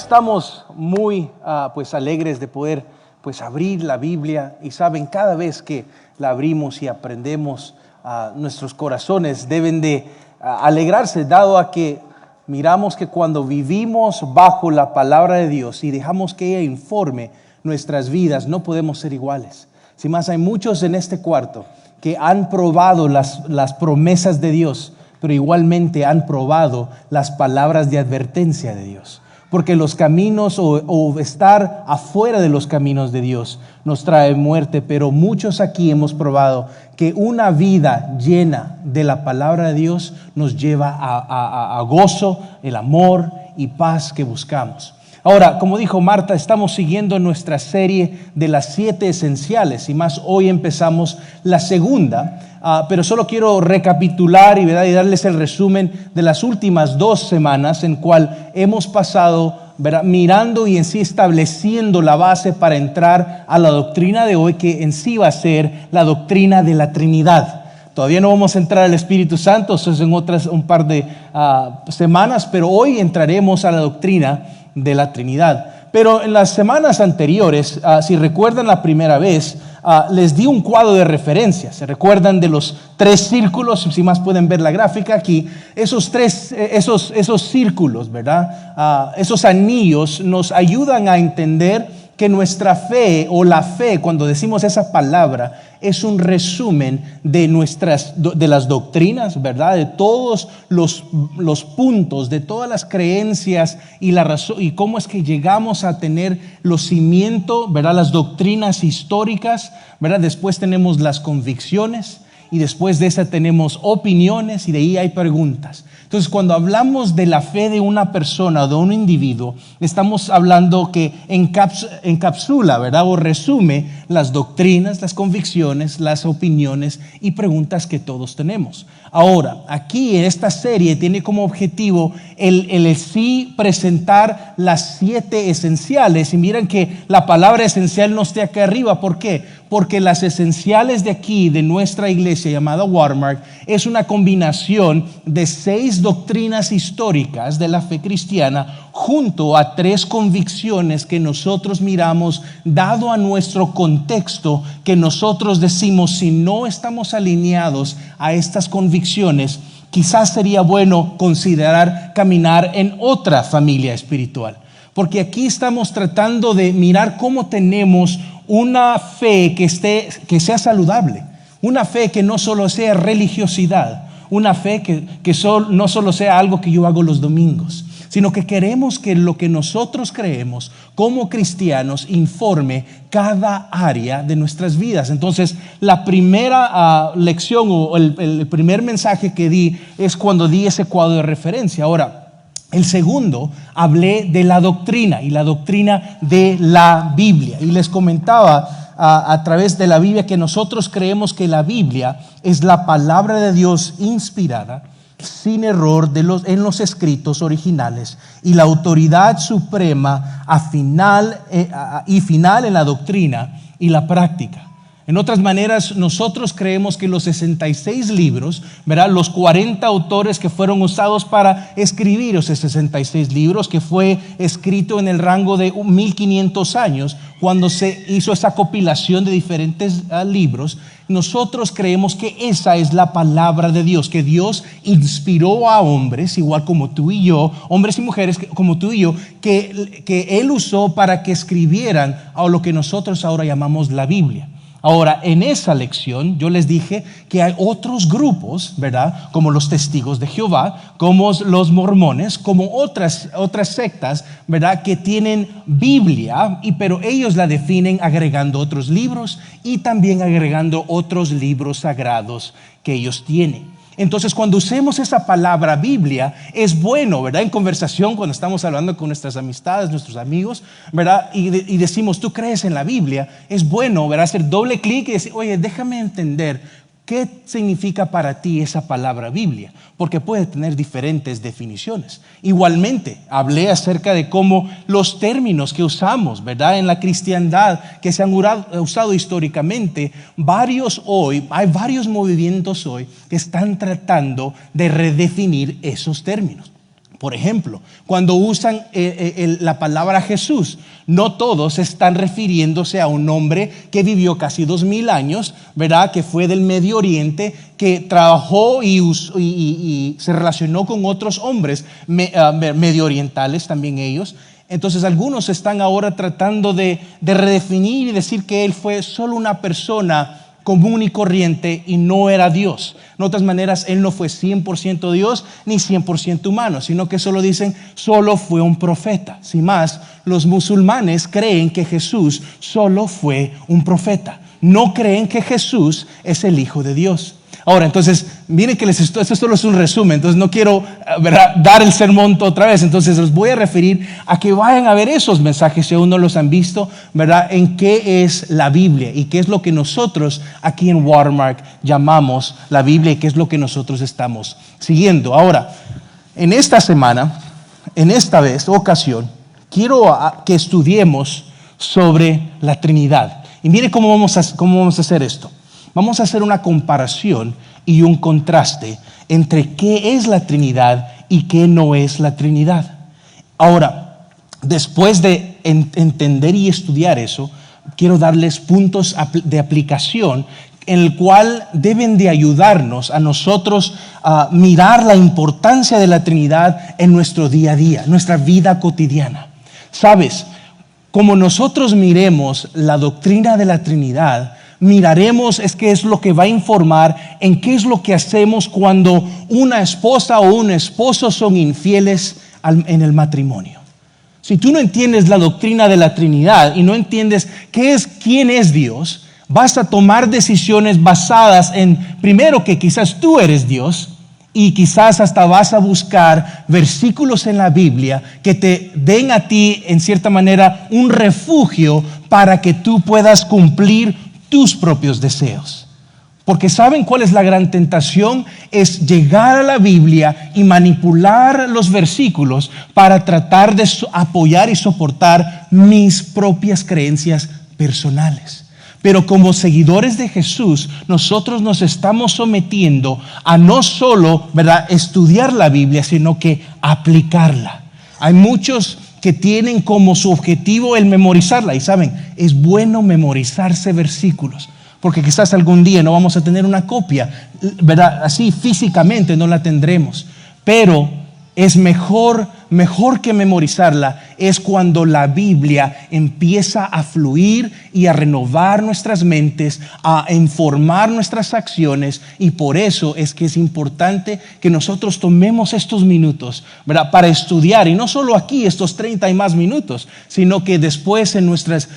Estamos muy pues alegres de poder pues abrir la Biblia, y saben, cada vez que la abrimos y aprendemos, nuestros corazones deben de alegrarse, dado a que miramos que cuando vivimos bajo la palabra de Dios y dejamos que ella informe nuestras vidas, no podemos ser iguales. Sin más, hay muchos en este cuarto que han probado las promesas de Dios, pero igualmente han probado las palabras de advertencia de Dios. Porque los caminos o estar afuera de los caminos de Dios nos trae muerte, pero muchos aquí hemos probado que una vida llena de la palabra de Dios nos lleva a gozo, el amor y paz que buscamos. Ahora, como dijo Marta, estamos siguiendo nuestra serie de las 7 esenciales, y más hoy empezamos la segunda, pero solo quiero recapitular y darles el resumen de las últimas 2 semanas en cual hemos pasado mirando y en sí estableciendo la base para entrar a la doctrina de hoy, que en sí va a ser la doctrina de la Trinidad. Todavía no vamos a entrar al Espíritu Santo, eso es en un par de semanas, pero hoy entraremos a la doctrina de la Trinidad. Pero en las semanas anteriores, si recuerdan la primera vez, les di un cuadro de referencia. ¿Se recuerdan de los 3 círculos? Si más pueden ver la gráfica aquí. Esos círculos, ¿verdad? Esos anillos nos ayudan a entender que nuestra fe, o la fe, cuando decimos esa palabra, es un resumen de las doctrinas, ¿verdad? De todos los puntos, de todas las creencias y la razón, y cómo es que llegamos a tener los cimientos, ¿verdad? Las doctrinas históricas, ¿verdad? Después tenemos las convicciones, y después de esa tenemos opiniones, y de ahí hay preguntas. Entonces, cuando hablamos de la fe de una persona o de un individuo, estamos hablando que encapsula, ¿verdad? O resume las doctrinas, las convicciones, las opiniones y preguntas que todos tenemos. Ahora, aquí en esta serie tiene como objetivo el sí presentar las 7 esenciales. Y miren que la palabra esencial no esté acá arriba. ¿Por qué? Porque las esenciales de aquí, de nuestra iglesia llamada Watermark, es una combinación de 6 doctrinas históricas de la fe cristiana junto a 3 convicciones que nosotros miramos, dado a nuestro contexto, que nosotros decimos, si no estamos alineados a estas convicciones, quizás sería bueno considerar caminar en otra familia espiritual. Porque aquí estamos tratando de mirar cómo tenemos una fe que sea saludable, una fe que no solo sea religiosidad, una fe que no solo sea algo que yo hago los domingos, sino que queremos que lo que nosotros creemos como cristianos informe cada área de nuestras vidas. Entonces, la primera lección o el primer mensaje que di es cuando di ese cuadro de referencia. Ahora, el segundo, hablé de la doctrina, y la doctrina de la Biblia. Y les comentaba a través de la Biblia que nosotros creemos que la Biblia es la palabra de Dios inspirada, sin error en los escritos originales, y la autoridad suprema final en la doctrina y la práctica. En otras maneras, nosotros creemos que los 66 libros, ¿verdad? Los 40 autores que fueron usados para escribir esos 66 libros, que fue escrito en el rango de 1500 años, cuando se hizo esa compilación de diferentes libros, nosotros creemos que esa es la palabra de Dios, que Dios inspiró a hombres, igual como tú y yo, hombres y mujeres como tú y yo, que Él usó para que escribieran a lo que nosotros ahora llamamos la Biblia. Ahora, en esa lección yo les dije que hay otros grupos, ¿verdad? Como los testigos de Jehová, como los mormones, como otras sectas, ¿verdad? Que tienen Biblia, pero ellos la definen agregando otros libros y también agregando otros libros sagrados que ellos tienen. Entonces, cuando usemos esa palabra Biblia, es bueno, ¿verdad? En conversación, cuando estamos hablando con nuestras amistades, nuestros amigos, ¿verdad? Y decimos, ¿tú crees en la Biblia? Es bueno, ¿verdad? Hacer doble clic y decir, oye, déjame entender qué significa para ti esa palabra Biblia, porque puede tener diferentes definiciones. Igualmente, hablé acerca de cómo los términos que usamos, ¿verdad? En la cristiandad, que se han usado históricamente, hay varios movimientos hoy que están tratando de redefinir esos términos. Por ejemplo, cuando usan la palabra Jesús, no todos están refiriéndose a un hombre que vivió casi 2000 años, ¿verdad? Que fue del Medio Oriente, que trabajó y se relacionó con otros hombres medio orientales, también ellos. Entonces algunos están ahora tratando de redefinir y decir que él fue solo una persona común y corriente y no era Dios. En otras maneras, él no fue 100% Dios ni 100% humano, sino que solo dicen, solo fue un profeta. Sin más, los musulmanes creen que Jesús solo fue un profeta. No creen que Jesús es el Hijo de Dios. Ahora, entonces, miren que esto solo es un resumen, entonces no quiero, ¿verdad?, dar el sermón otra vez, entonces los voy a referir a que vayan a ver esos mensajes si aún no los han visto, ¿verdad?, en qué es la Biblia y qué es lo que nosotros aquí en Watermark llamamos la Biblia y qué es lo que nosotros estamos siguiendo. Ahora, en esta semana, en esta ocasión, quiero que estudiemos sobre la Trinidad. Y mire cómo vamos a hacer esto. Vamos a hacer una comparación y un contraste entre qué es la Trinidad y qué no es la Trinidad. Ahora, después de entender y estudiar eso, quiero darles puntos de aplicación en el cual deben de ayudarnos a nosotros a mirar la importancia de la Trinidad en nuestro día a día, nuestra vida cotidiana. ¿Sabes? Como nosotros miremos la doctrina de la Trinidad, miraremos qué es lo que va a informar en qué es lo que hacemos cuando una esposa o un esposo son infieles en el matrimonio. Si tú no entiendes la doctrina de la Trinidad y no entiendes quién es Dios, vas a tomar decisiones basadas en, primero, que quizás tú eres Dios, y quizás hasta vas a buscar versículos en la Biblia que te den a ti, en cierta manera, un refugio para que tú puedas cumplir tus propios deseos. Porque ¿saben cuál es la gran tentación? Es llegar a la Biblia y manipular los versículos para tratar de apoyar y soportar mis propias creencias personales. Pero como seguidores de Jesús, nosotros nos estamos sometiendo a no solo, ¿verdad?, estudiar la Biblia, sino que aplicarla. Hay muchos que tienen como su objetivo el memorizarla. Y saben, es bueno memorizarse versículos, porque quizás algún día no vamos a tener una copia, ¿verdad? Así físicamente no la tendremos. Pero es mejor que memorizarla es cuando la Biblia empieza a fluir y a renovar nuestras mentes, a informar nuestras acciones, y por eso es que es importante que nosotros tomemos estos minutos, ¿verdad?, para estudiar, y no solo aquí estos 30 y más minutos, sino que después en nuestras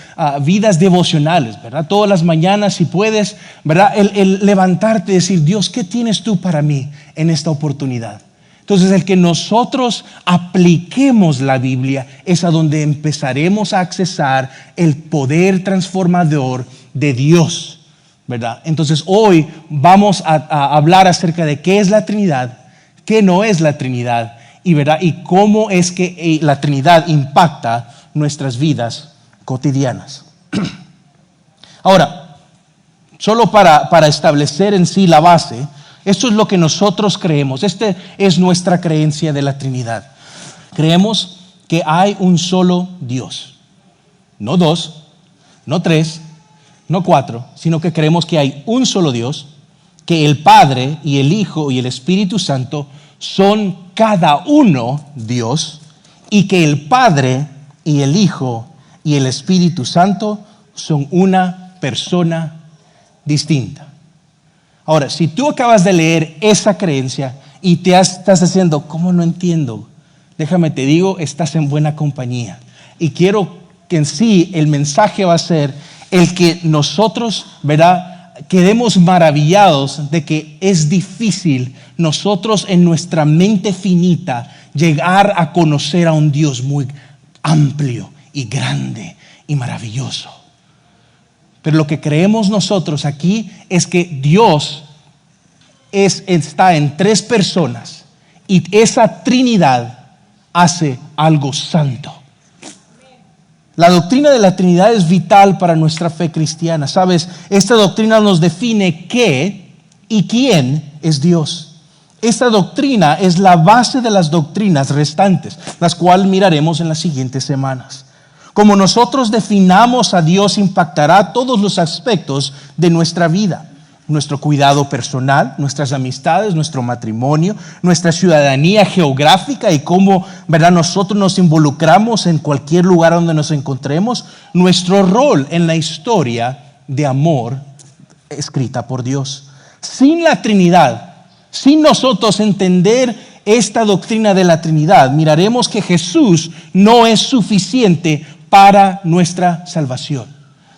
vidas devocionales, ¿verdad?, todas las mañanas, si puedes, ¿verdad?, el levantarte y decir, Dios, ¿qué tienes tú para mí en esta oportunidad? Entonces, el que nosotros apliquemos la Biblia es a donde empezaremos a accesar el poder transformador de Dios, ¿verdad? Entonces, hoy vamos a hablar acerca de qué es la Trinidad, qué no es la Trinidad, ¿verdad?, y cómo es que la Trinidad impacta nuestras vidas cotidianas. Ahora, solo para establecer en sí la base, esto es lo que nosotros creemos. Esta es nuestra creencia de la Trinidad. Creemos que hay un solo Dios. No dos, no tres, no cuatro, sino que creemos que hay un solo Dios, que el Padre y el Hijo y el Espíritu Santo son cada uno Dios, y que el Padre y el Hijo y el Espíritu Santo son una persona distinta. Ahora, si tú acabas de leer esa creencia y estás haciendo, ¿cómo no entiendo? Déjame te digo, estás en buena compañía. Y quiero que en sí el mensaje va a ser el que nosotros, ¿verdad?, quedemos maravillados de que es difícil nosotros en nuestra mente finita llegar a conocer a un Dios muy amplio y grande y maravilloso. Pero lo que creemos nosotros aquí es que Dios está en tres personas, y esa Trinidad hace algo santo. La doctrina de la Trinidad es vital para nuestra fe cristiana. ¿Sabes? Esta doctrina nos define qué y quién es Dios. Esta doctrina es la base de las doctrinas restantes, las cuales miraremos en las siguientes semanas. Como nosotros definamos a Dios impactará todos los aspectos de nuestra vida. Nuestro cuidado personal, nuestras amistades, nuestro matrimonio, nuestra ciudadanía geográfica y cómo, ¿verdad?, nosotros nos involucramos en cualquier lugar donde nos encontremos. Nuestro rol en la historia de amor escrita por Dios. Sin la Trinidad, sin nosotros entender esta doctrina de la Trinidad, miraremos que Jesús no es suficiente para nuestra salvación.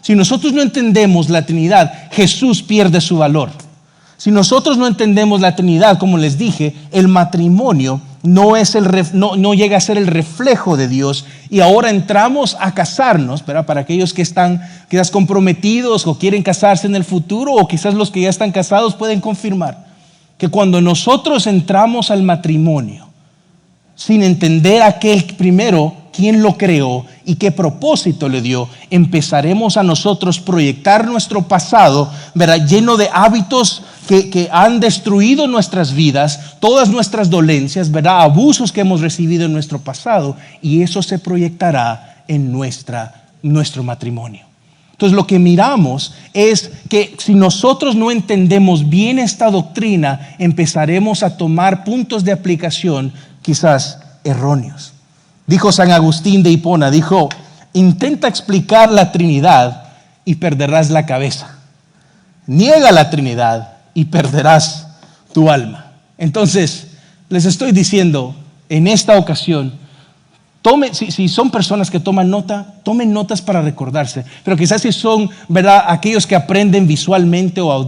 Si nosotros no entendemos la Trinidad, Jesús pierde su valor. Si nosotros no entendemos la Trinidad, como les dije, el matrimonio no llega a ser el reflejo de Dios, y ahora entramos a casarnos, ¿verdad? Para aquellos que están quizás comprometidos o quieren casarse en el futuro, o quizás los que ya están casados pueden confirmar que cuando nosotros entramos al matrimonio sin entender aquel primero quién lo creó y qué propósito le dio, empezaremos a nosotros proyectar nuestro pasado, ¿verdad?, lleno de hábitos que han destruido nuestras vidas, todas nuestras dolencias, ¿verdad?, abusos que hemos recibido en nuestro pasado, y eso se proyectará en nuestro matrimonio. Entonces lo que miramos es que si nosotros no entendemos bien esta doctrina, empezaremos a tomar puntos de aplicación quizás erróneos. Dijo San Agustín de Hipona, dijo: intenta explicar la Trinidad y perderás la cabeza. Niega la Trinidad y perderás tu alma. Entonces, les estoy diciendo en esta ocasión, si son personas que toman tomen notas para recordarse. Pero quizás si son, ¿verdad?, aquellos que aprenden visualmente o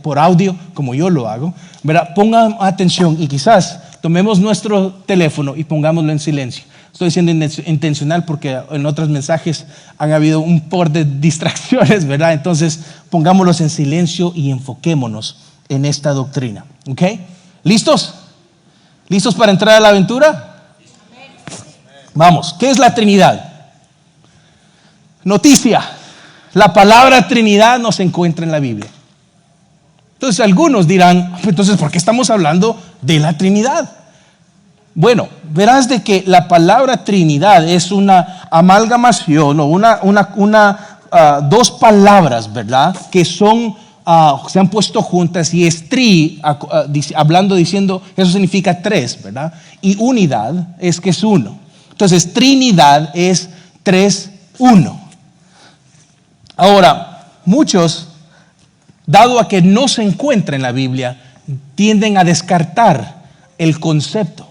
por audio, como yo lo hago, ¿verdad?, pongan atención y quizás tomemos nuestro teléfono y pongámoslo en silencio. Estoy siendo intencional porque en otros mensajes han habido un par de distracciones, ¿verdad? Entonces pongámoslos en silencio y enfoquémonos en esta doctrina. ¿Ok? ¿Listos? ¿Listos para entrar a la aventura? Vamos, ¿qué es la Trinidad? Noticia: la palabra Trinidad no se encuentra en la Biblia. Entonces algunos dirán, entonces, ¿por qué estamos hablando de la Trinidad? Bueno, verás de que la palabra Trinidad es una amalgamación o dos palabras, ¿verdad?, que se han puesto juntas, y es diciendo, eso significa tres, ¿verdad? Y unidad es que es uno. Entonces, Trinidad es 3, 1. Ahora, muchos, dado a que no se encuentra en la Biblia, tienden a descartar el concepto.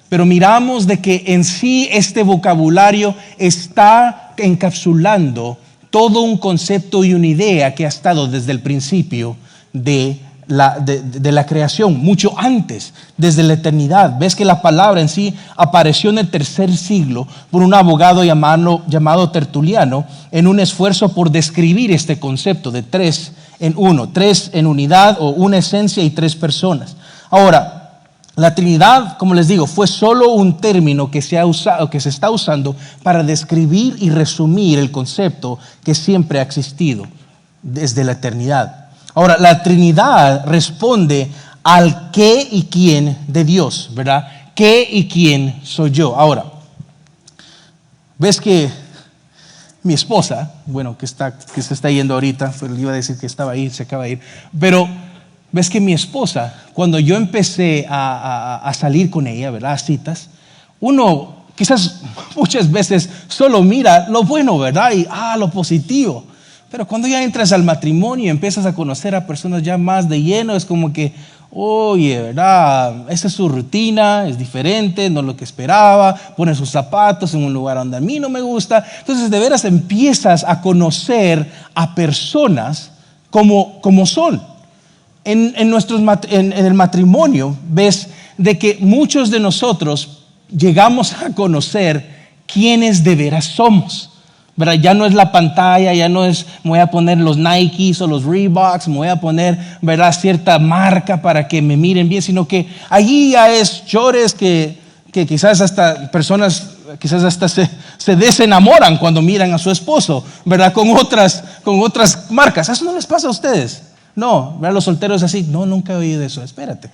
Pero miramos de que en sí este vocabulario está encapsulando todo un concepto y una idea que ha estado desde el principio de la creación, mucho antes, desde la eternidad. Ves que la palabra en sí apareció en el 3er siglo por un abogado llamado Tertuliano, en un esfuerzo por describir este concepto de 3 en 1, 3 en unidad o una esencia y 3 personas. Ahora, la Trinidad, como les digo, fue solo un término que se está usando para describir y resumir el concepto que siempre ha existido desde la eternidad. Ahora, la Trinidad responde al qué y quién de Dios, ¿verdad? ¿Qué y quién soy yo? Ahora, ves que mi esposa, bueno, que se está yendo ahorita, pero le iba a decir que estaba ahí, se acaba de ir, pero ves que mi esposa, cuando yo empecé a salir con ella, ¿verdad?, a citas, uno quizás muchas veces solo mira lo bueno, ¿verdad?, y lo positivo. Pero cuando ya entras al matrimonio y empiezas a conocer a personas ya más de lleno, es como que, oye, ¿verdad?, esa es su rutina, es diferente, no es lo que esperaba, pone sus zapatos en un lugar donde a mí no me gusta. Entonces de veras empiezas a conocer a personas como son. En el matrimonio ves de que muchos de nosotros llegamos a conocer quiénes de veras somos, ¿verdad? Ya no es la pantalla, ya no es me voy a poner los Nikes o los Reeboks, me voy a poner, ¿verdad?, cierta marca para que me miren bien, sino que allí ya es chores que quizás hasta personas quizás hasta se desenamoran cuando miran a su esposo, ¿verdad?, con otras marcas. Eso no les pasa a ustedes, No, ¿verdad? Los solteros así, no, nunca he oído eso, espérate.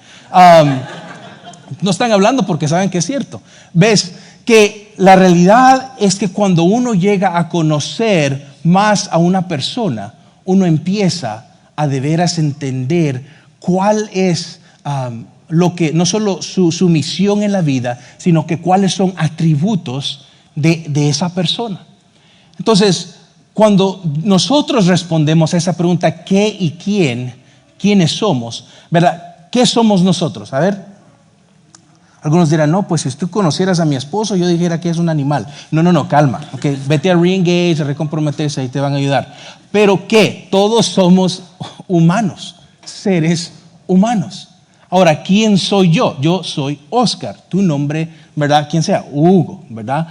No están hablando porque saben que es cierto. Ves que la realidad es que cuando uno llega a conocer más a una persona, uno empieza a de veras entender cuál es lo que, no solo su misión en la vida, sino que cuáles son atributos de esa persona. Entonces, cuando nosotros respondemos a esa pregunta, ¿qué y quiénes somos? ¿Verdad? ¿Qué somos nosotros? A ver, algunos dirán, no, pues si tú conocieras a mi esposo, yo dijera que es un animal. No, calma. Okay, vete a Reengage, a recomprometerse, ahí te van a ayudar. Pero ¿qué? Todos somos humanos, seres humanos. Ahora, ¿quién soy yo? Yo soy Oscar, tu nombre, ¿verdad? ¿Quién sea? Hugo, ¿verdad?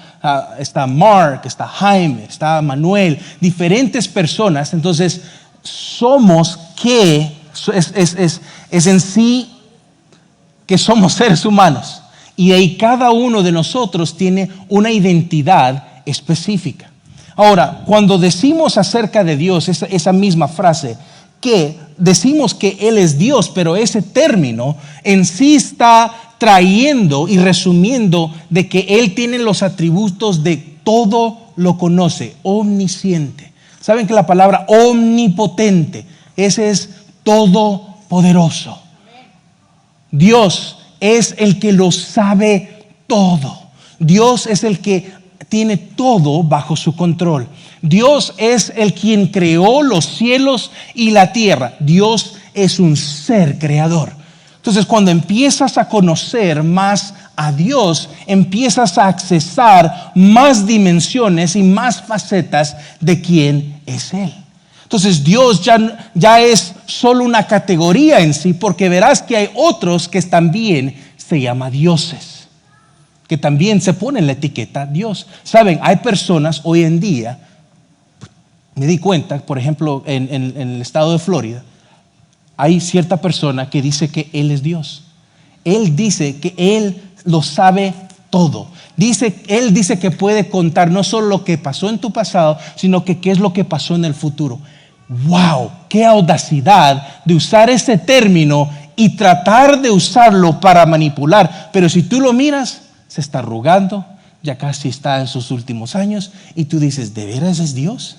Está Mark, está Jaime, está Manuel, diferentes personas. Entonces, somos que, es en sí que somos seres humanos. Y ahí cada uno de nosotros tiene una identidad específica. Ahora, cuando decimos acerca de Dios, esa misma frase, que decimos que Él es Dios, pero ese término en sí está trayendo y resumiendo de que Él tiene los atributos de todo lo conoce, omnisciente. ¿Saben que la palabra omnipotente, ese es todopoderoso? Dios es el que lo sabe todo. Dios es el que tiene todo bajo su control. Dios es el quien creó los cielos y la tierra. Dios es un ser creador. Entonces, cuando empiezas a conocer más a Dios, empiezas a accesar más dimensiones y más facetas de quién es Él. Entonces, Dios ya es solo una categoría en sí, porque verás que hay otros que también se llaman dioses, que también se ponen la etiqueta Dios. Saben, hay personas hoy en día, me di cuenta, por ejemplo, en el estado de Florida, hay cierta persona que dice que Él es Dios. Él dice que Él lo sabe todo. Él dice que puede contar no solo lo que pasó en tu pasado, sino que qué es lo que pasó en el futuro. ¡Wow! ¡Qué audacidad de usar ese término y tratar de usarlo para manipular! Pero si tú lo miras, se está arrugando, ya casi está en sus últimos años, y tú dices, ¿de veras es Dios?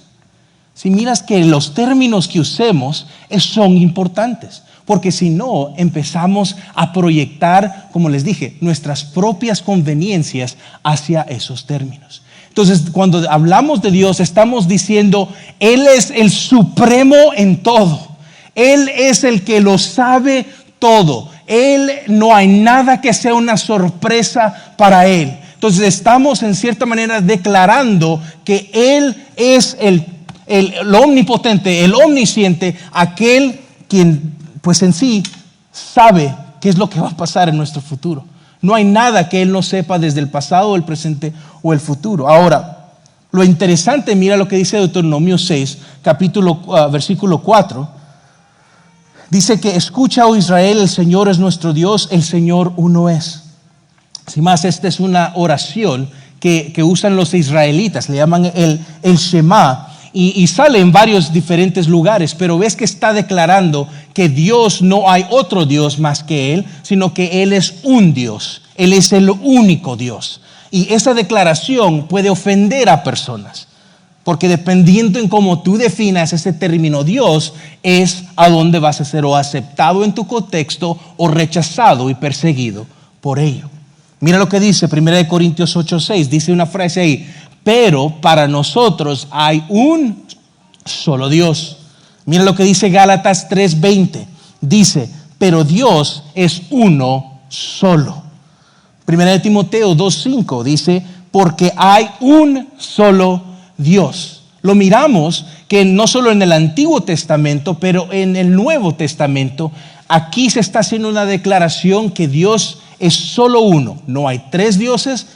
Si miras que los términos que usemos son importantes, porque si no empezamos a proyectar, como les dije, nuestras propias conveniencias hacia esos términos. Entonces, cuando hablamos de Dios, estamos diciendo, Él es el supremo en todo. Él es el que lo sabe todo. No hay nada que sea una sorpresa para Él. Entonces, estamos en cierta manera declarando que Él es el omnipotente, el omnisciente, aquel quien pues en sí sabe qué es lo que va a pasar en nuestro futuro. No hay nada que Él no sepa desde el pasado, el presente o el futuro. Ahora, lo interesante, mira lo que dice Deuteronomio 6, versículo 4. Dice que escucha, oh Israel, el Señor es nuestro Dios, el Señor uno es. Sin más, esta es una oración que usan los israelitas, le llaman el Shema. Y sale en varios diferentes lugares, pero ves que está declarando que Dios, no hay otro Dios más que Él, sino que Él es un Dios, Él es el único Dios. Y esa declaración puede ofender a personas, porque dependiendo en cómo tú definas ese término Dios, es a dónde vas a ser o aceptado en tu contexto o rechazado y perseguido por ello. Mira lo que dice 1 Corintios 8:6, dice una frase ahí: pero para nosotros hay un solo Dios. Mira lo que dice Gálatas 3:20. Dice, pero Dios es uno solo. 1 Timoteo 2:5 dice, porque hay un solo Dios. Lo miramos que no solo en el Antiguo Testamento, pero en el Nuevo Testamento, aquí se está haciendo una declaración que Dios es solo uno. No hay tres dioses,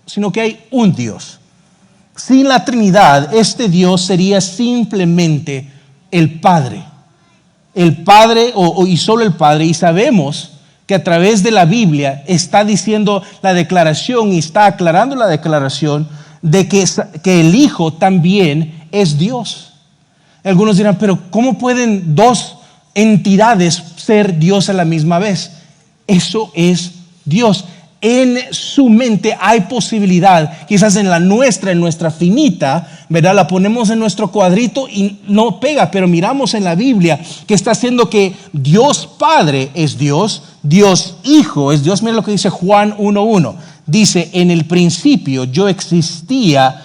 sino que hay un Dios. Sin la Trinidad, este Dios sería simplemente el Padre. El Padre y solo el Padre. Y sabemos que a través de la Biblia está diciendo la declaración y está aclarando la declaración de que el Hijo también es Dios. Algunos dirán, pero ¿cómo pueden dos entidades ser Dios a la misma vez. Eso es Dios. En su mente hay posibilidad, quizás en nuestra finita, ¿verdad? La ponemos en nuestro cuadrito y no pega, pero miramos en la Biblia que está haciendo que Dios Padre es Dios, Dios Hijo es Dios. Mira lo que dice Juan 1:1. Dice, en el principio ya existía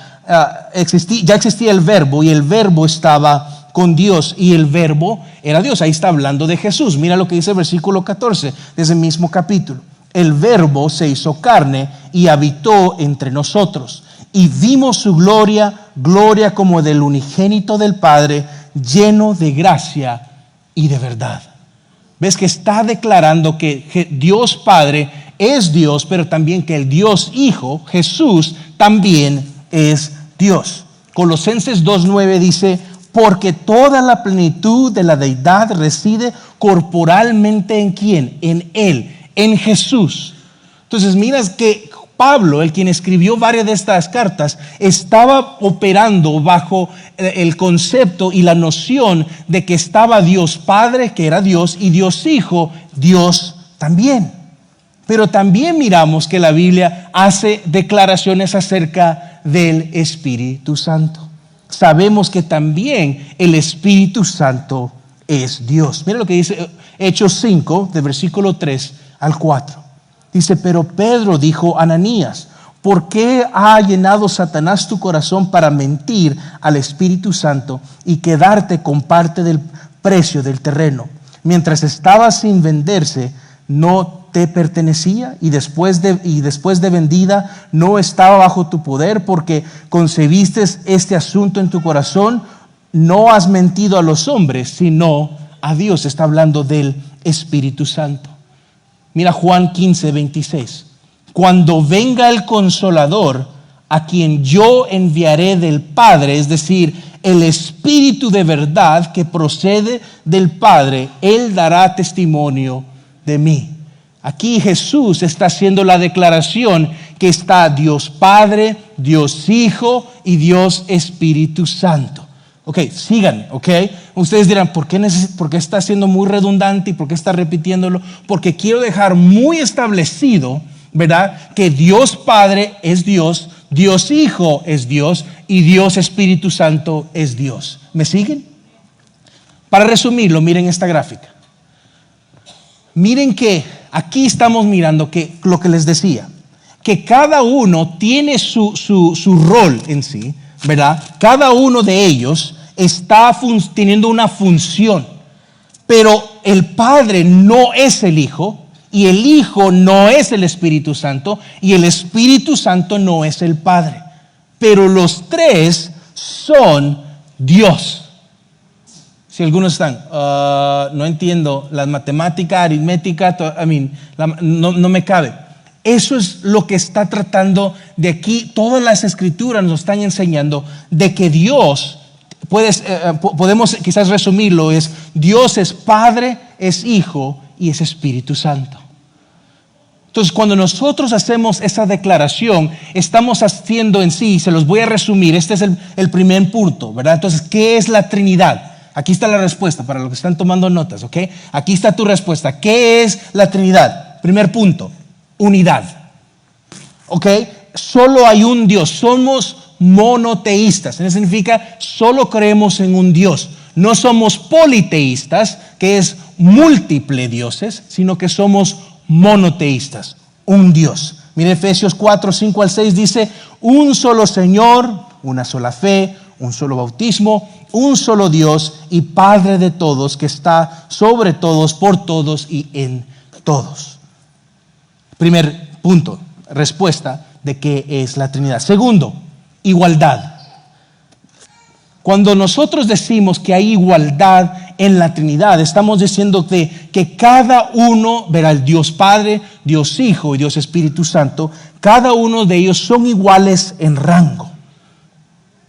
el verbo y el verbo estaba con Dios y el verbo era Dios. Ahí está hablando de Jesús. Mira lo que dice el versículo 14 de ese mismo capítulo. El verbo se hizo carne y habitó entre nosotros. Y vimos su gloria, gloria como del unigénito del Padre, lleno de gracia y de verdad. ¿Ves que está declarando que Dios Padre es Dios, pero también que el Dios Hijo, Jesús, también es Dios? Colosenses 2:9 dice, porque toda la plenitud de la deidad reside corporalmente ¿en quién? En Él, en Jesús. Entonces miras que Pablo, el quien escribió varias de estas cartas, estaba operando bajo el concepto y la noción de que estaba Dios Padre, que era Dios, y Dios Hijo, Dios también. Pero también miramos que la Biblia hace declaraciones acerca del Espíritu Santo. Sabemos que también el Espíritu Santo es Dios. Mira lo que dice Hechos 5, de versículo 3 al 4. Dice, pero Pedro dijo a Ananías, ¿por qué ha llenado Satanás tu corazón para mentir al Espíritu Santo y quedarte con parte del precio del terreno? Mientras estaba sin venderse, ¿no te pertenecía? Y después de vendida, ¿no estaba bajo tu poder? Porque concebiste este asunto en tu corazón. No has mentido a los hombres, sino a Dios. Está hablando del Espíritu Santo. Mira Juan 15:26. Cuando venga el Consolador, a quien yo enviaré del Padre, es decir, el Espíritu de verdad que procede del Padre, Él dará testimonio de mí. Aquí Jesús está haciendo la declaración que está Dios Padre, Dios Hijo y Dios Espíritu Santo. Ok, sigan, ok. Ustedes dirán, ¿por qué está siendo muy redundante y por qué está repitiéndolo? Porque quiero dejar muy establecido, ¿verdad? Que Dios Padre es Dios, Dios Hijo es Dios y Dios Espíritu Santo es Dios. ¿Me siguen? Para resumirlo, miren esta gráfica. Miren que aquí estamos mirando que lo que les decía, que cada uno tiene su rol en sí, ¿verdad? Cada uno de ellos está teniendo una función, pero el Padre no es el Hijo, y el Hijo no es el Espíritu Santo, y el Espíritu Santo no es el Padre, pero los tres son Dios. Si algunos están, no entiendo, la matemática, aritmética, no me cabe. Eso es lo que está tratando de aquí. Todas las escrituras nos están enseñando de que Dios, podemos quizás resumirlo, es Dios es Padre, es Hijo y es Espíritu Santo. Entonces cuando nosotros hacemos esa declaración, estamos haciendo en sí, se los voy a resumir, este es el primer punto, ¿verdad? Entonces, ¿qué es la Trinidad? Aquí está la respuesta para los que están tomando notas, ¿ok? Aquí está tu respuesta. ¿Qué es la Trinidad? Primer punto, unidad. ¿Ok? Solo hay un Dios. Somos monoteístas. Eso significa solo creemos en un Dios. No somos politeístas, que es múltiple dioses, sino que somos monoteístas. Un Dios. Mire Efesios 4, 5 al 6 dice, un solo Señor, una sola fe, un solo bautismo, un solo Dios y Padre de todos, que está sobre todos, por todos y en todos. Primer punto, respuesta de qué es la Trinidad. Segundo, igualdad. Cuando nosotros decimos que hay igualdad en la Trinidad, estamos diciendo que cada uno, verá, el Dios Padre, Dios Hijo y Dios Espíritu Santo, cada uno de ellos son iguales en rango.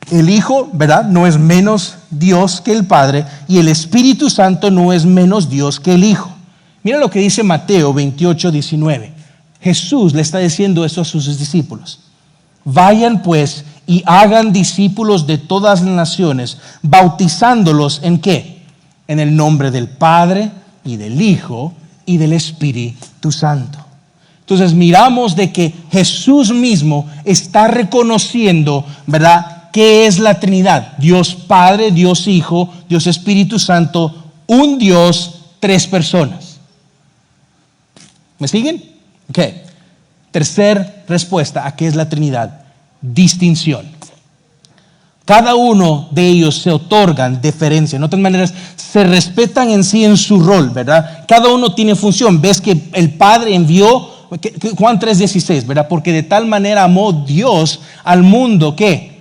El Hijo, ¿verdad?, no es menos Dios que el Padre, y el Espíritu Santo no es menos Dios que el Hijo. Mira lo que dice Mateo 28, 19. Jesús le está diciendo eso a sus discípulos. Vayan pues y hagan discípulos de todas las naciones, bautizándolos ¿en qué? En el nombre del Padre y del Hijo y del Espíritu Santo. Entonces miramos de que Jesús mismo está reconociendo, ¿verdad?, ¿qué es la Trinidad? Dios Padre, Dios Hijo, Dios Espíritu Santo, un Dios, tres personas. ¿Me siguen? Ok. Tercer respuesta a qué es la Trinidad: distinción. Cada uno de ellos se otorgan deferencia. En otras maneras, se respetan en sí en su rol, ¿verdad? Cada uno tiene función. Ves que el Padre envió, Juan 3:16, ¿verdad? Porque de tal manera amó Dios al mundo que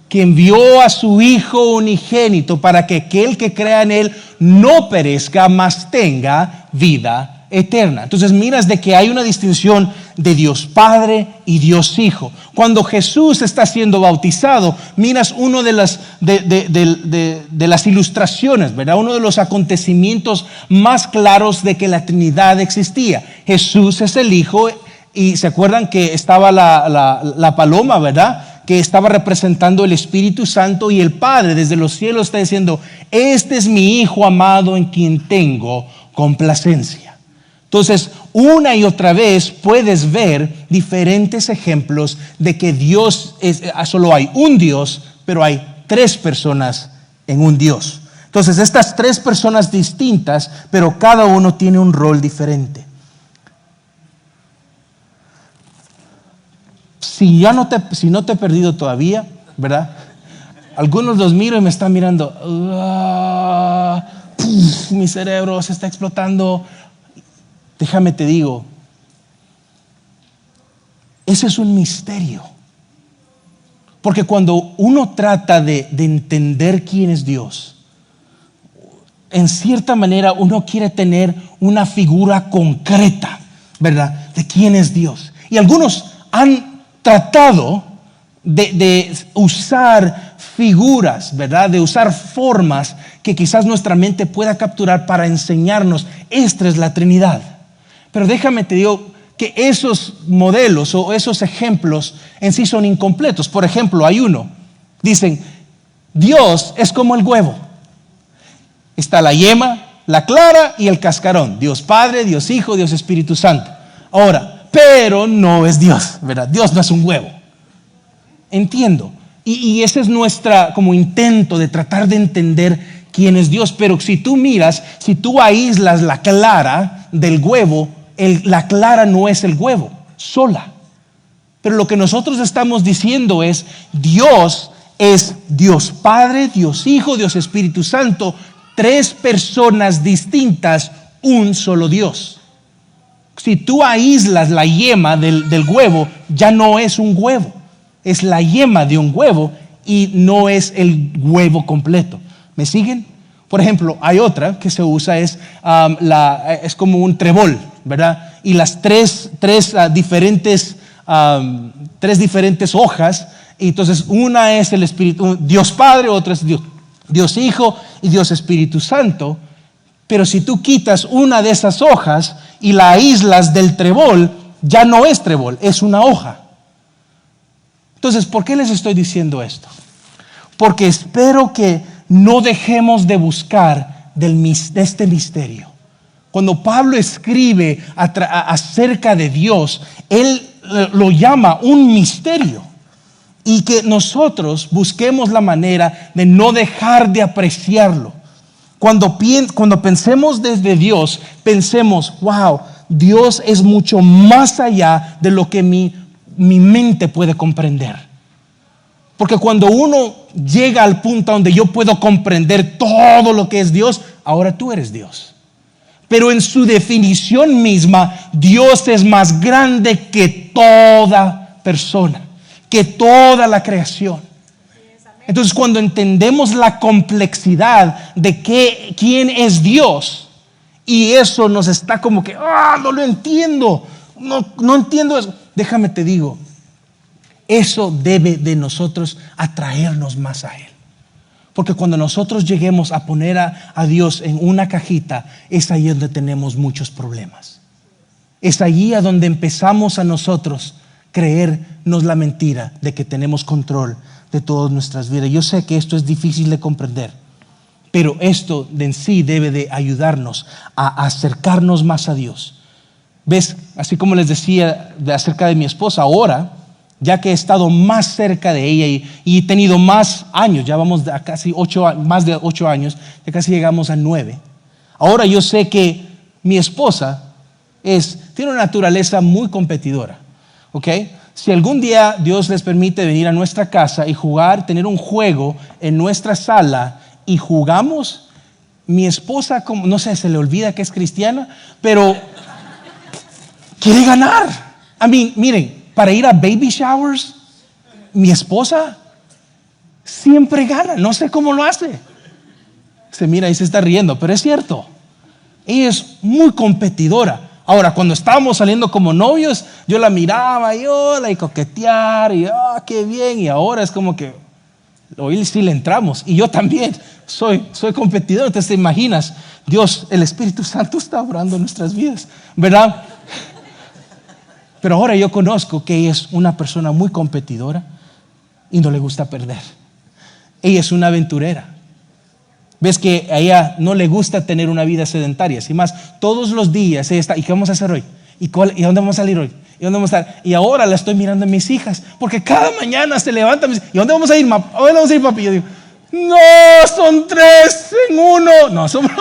envió a su Hijo unigénito para que aquel que crea en Él no perezca, mas tenga vida eterna. Entonces miras de que hay una distinción de Dios Padre y Dios Hijo. Cuando Jesús está siendo bautizado, miras uno de las ilustraciones, ¿verdad? Uno de los acontecimientos más claros de que la Trinidad existía. Jesús es el Hijo, y se acuerdan que estaba la paloma, ¿verdad?, que estaba representando el Espíritu Santo, y el Padre desde los cielos está diciendo: este es mi Hijo amado en quien tengo complacencia. Entonces, una y otra vez puedes ver diferentes ejemplos de que Dios solo hay un Dios, pero hay tres personas en un Dios. Entonces, estas tres personas distintas, pero cada uno tiene un rol diferente. Si no te he perdido todavía, ¿verdad? Algunos los miro y me están mirando. Mi cerebro se está explotando. Déjame te digo, ese es un misterio. Porque cuando uno trata de entender quién es Dios, en cierta manera uno quiere tener una figura concreta, ¿verdad?, de quién es Dios. Y algunos han tratado de usar figuras, ¿verdad?, de usar formas que quizás nuestra mente pueda capturar para enseñarnos: esta es la Trinidad. Pero déjame te digo que esos modelos o esos ejemplos en sí son incompletos. Por ejemplo, hay uno, dicen: Dios es como el huevo. Está la yema, la clara y el cascarón. Dios Padre, Dios Hijo, Dios Espíritu Santo. Ahora, pero no es Dios, ¿verdad? Dios no es un huevo. Entiendo. Y ese es nuestra como intento de tratar de entender quién es Dios. Pero si tú miras, si tú aíslas la clara del huevo, la clara no es el huevo sola. Pero lo que nosotros estamos diciendo es: Dios es Dios Padre, Dios Hijo, Dios Espíritu Santo, tres personas distintas, un solo Dios. Si tú aíslas la yema del huevo, ya no es un huevo, es la yema de un huevo y no es el huevo completo. ¿Me siguen? Por ejemplo, hay otra que se usa, es como un trébol, ¿verdad? Y las tres diferentes hojas. Y entonces una es el Espíritu, Dios Padre, otra es Dios Hijo y Dios Espíritu Santo. Pero si tú quitas una de esas hojas y la aíslas del trébol, ya no es trébol, es una hoja. Entonces, ¿por qué les estoy diciendo esto? Porque espero que no dejemos de buscar de este misterio. Cuando Pablo escribe acerca de Dios, él lo llama un misterio. Y que nosotros busquemos la manera de no dejar de apreciarlo. Cuando pensemos desde Dios, pensemos: wow, Dios es mucho más allá de lo que mi mente puede comprender. Porque cuando uno llega al punto donde yo puedo comprender todo lo que es Dios, ahora tú eres Dios. Pero en su definición misma, Dios es más grande que toda persona, que toda la creación. Entonces, cuando entendemos la complexidad de quién es Dios, y eso nos está como que, no lo entiendo, no entiendo eso. Déjame te digo, eso debe de nosotros atraernos más a Él. Porque cuando nosotros lleguemos a poner a Dios en una cajita, es ahí donde tenemos muchos problemas. Es allí a donde empezamos a nosotros creernos la mentira de que tenemos control de todas nuestras vidas. Yo sé que esto es difícil de comprender, pero esto de en sí debe de ayudarnos a acercarnos más a Dios. ¿Ves? Así como les decía acerca de mi esposa, ahora, ya que he estado más cerca de ella y he tenido más años, ya vamos a casi más de 8 años, ya casi llegamos a 9. Ahora yo sé que mi esposa tiene una naturaleza muy competidora, ¿ok? Si algún día Dios les permite venir a nuestra casa y jugar, tener un juego en nuestra sala y jugamos, mi esposa, como, no sé, se le olvida que es cristiana, pero quiere ganar. Miren, para ir a baby showers, mi esposa siempre gana. No sé cómo lo hace. Se mira y se está riendo, pero es cierto. Ella es muy competidora. Ahora, cuando estábamos saliendo como novios, yo la miraba y coquetear y qué bien. Y ahora es como que hoy sí le entramos. Y yo también soy competidor. Entonces te imaginas, Dios, el Espíritu Santo está obrando en nuestras vidas, ¿verdad? Pero ahora yo conozco que ella es una persona muy competidora y no le gusta perder. Ella es una aventurera. Ves que a ella no le gusta tener una vida sedentaria. Sin más, todos los días ella está, ¿y qué vamos a hacer hoy? ¿Y dónde vamos a salir hoy? ¿Y dónde vamos a estar? Y ahora la estoy mirando en mis hijas, porque cada mañana se levanta ¿y dónde vamos a ir, ¿A dónde vamos a ir, papi? Yo digo, no, son 3 en 1. No, somos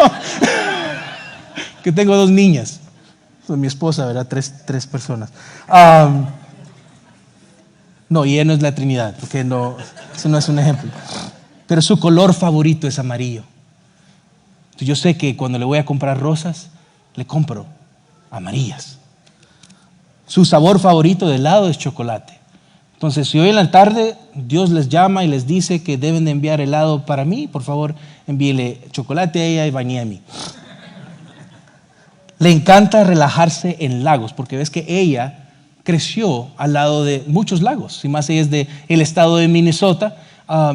que tengo 2 niñas. Son mi esposa, ¿verdad? Tres personas. No, y ella no es la Trinidad, porque no, eso no es un ejemplo. Pero su color favorito es amarillo. Entonces yo sé que cuando le voy a comprar rosas, le compro amarillas. Su sabor favorito de helado es chocolate. Entonces, si hoy en la tarde Dios les llama y les dice que deben de enviar helado para mí, por favor, envíele chocolate a ella y vainilla a mí. Le encanta relajarse en lagos, porque ves que ella creció al lado de muchos lagos. Si más ella es del estado de Minnesota,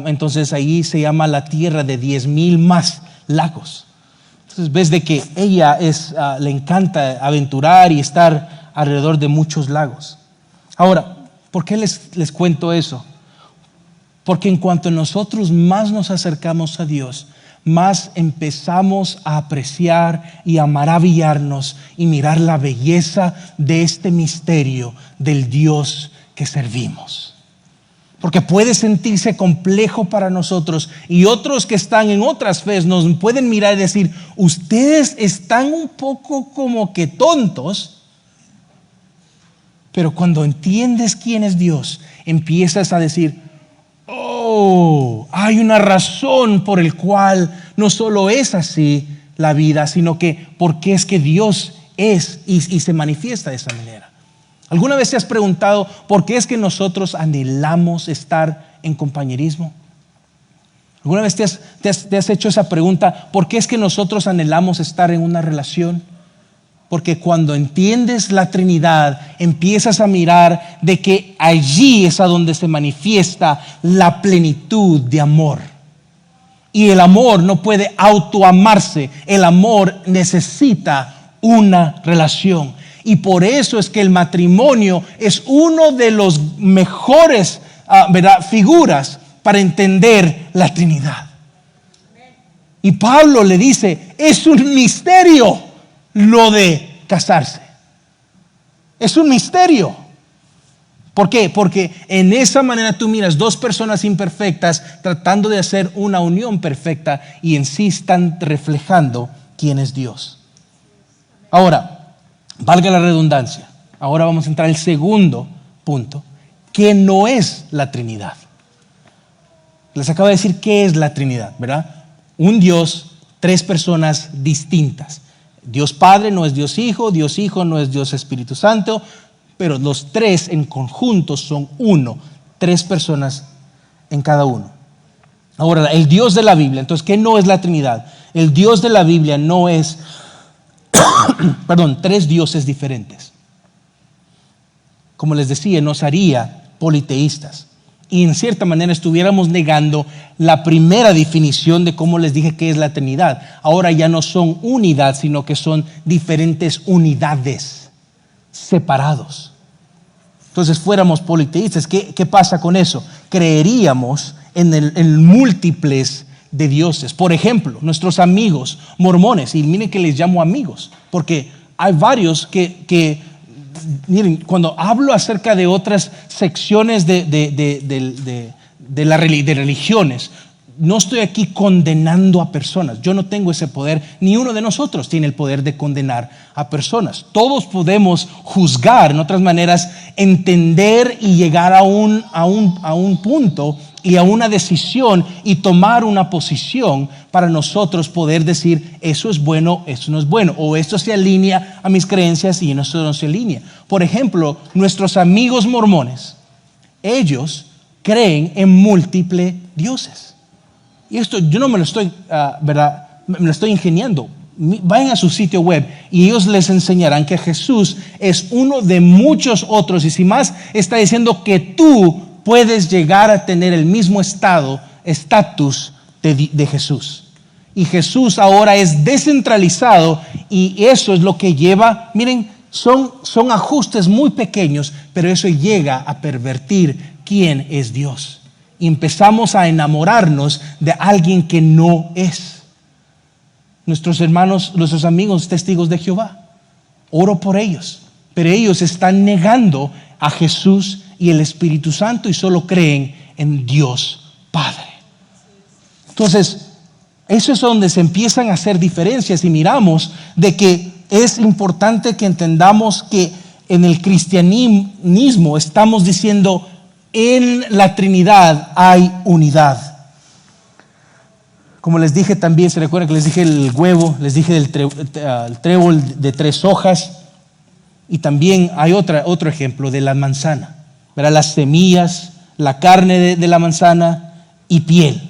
entonces ahí se llama la tierra de 10,000 más lagos. Entonces ves de que ella le encanta aventurar y estar alrededor de muchos lagos. Ahora, ¿por qué les cuento eso? Porque en cuanto nosotros más nos acercamos a Dios, más empezamos a apreciar y a maravillarnos y mirar la belleza de este misterio del Dios que servimos. Porque puede sentirse complejo para nosotros, y otros que están en otras fes nos pueden mirar y decir, ustedes están un poco como que tontos. Pero cuando entiendes quién es Dios, empiezas a decir, oh, hay una razón por el cual no solo es así la vida, sino que porque es que Dios es y se manifiesta de esa manera. ¿Alguna vez te has preguntado por qué es que nosotros anhelamos estar en compañerismo? ¿Alguna vez te has hecho esa pregunta? ¿Por qué es que nosotros anhelamos estar en una relación? Porque cuando entiendes la Trinidad, empiezas a mirar de que allí es a donde se manifiesta la plenitud de amor. Y el amor no puede autoamarse. El amor necesita una relación. Y por eso es que el matrimonio es uno de los mejores figuras para entender la Trinidad. Y Pablo le dice, es un misterio lo de casarse. Es un misterio. ¿Por qué? Porque en esa manera tú miras 2 personas imperfectas tratando de hacer una unión perfecta, y en sí están reflejando quién es Dios. Ahora, valga la redundancia, ahora vamos a entrar al segundo punto, que no es la Trinidad. Les acabo de decir qué es la Trinidad, ¿verdad? Un Dios, 3 personas distintas. Dios Padre no es Dios Hijo no es Dios Espíritu Santo, pero los 3 en conjunto son uno, 3 personas en cada uno. Ahora, el Dios de la Biblia, entonces, ¿qué no es la Trinidad? El Dios de la Biblia no es, 3 dioses diferentes. Como les decía, nos haría politeístas. Y en cierta manera estuviéramos negando la primera definición de cómo les dije que es la Trinidad. Ahora ya no son unidad, sino que son diferentes unidades, separados. Entonces fuéramos politeístas. ¿Qué pasa con eso? Creeríamos en múltiples de dioses. Por ejemplo, nuestros amigos mormones, y miren que les llamo amigos, porque hay varios miren, cuando hablo acerca de otras secciones de religiones, no estoy aquí condenando a personas. Yo no tengo ese poder, ni uno de nosotros tiene el poder de condenar a personas. Todos podemos juzgar, en otras maneras, entender y llegar a un punto y a una decisión y tomar una posición para nosotros poder decir eso es bueno, eso no es bueno, o esto se alinea a mis creencias y esto no se alinea. Por ejemplo, nuestros amigos mormones, ellos creen en múltiples dioses. Y esto yo no me lo estoy, me lo estoy ingeniando. Vayan a su sitio web y ellos les enseñarán que Jesús es uno de muchos otros. Y si más, está diciendo que tú puedes llegar a tener el mismo estatus de Jesús. Y Jesús ahora es descentralizado y eso es lo que lleva, miren, son ajustes muy pequeños, pero eso llega a pervertir quién es Dios. Y empezamos a enamorarnos de alguien que no es. Nuestros hermanos, nuestros amigos testigos de Jehová, oro por ellos, pero ellos están negando a Jesús y el Espíritu Santo y solo creen en Dios Padre. Entonces, eso es donde se empiezan a hacer diferencias y miramos de que es importante que entendamos que en el cristianismo estamos diciendo en la Trinidad hay unidad. Como les dije también, se recuerda que les dije el huevo, les dije el trébol de 3 hojas, y también hay otro ejemplo de la manzana, ¿verdad? Las semillas, la carne de la manzana y piel.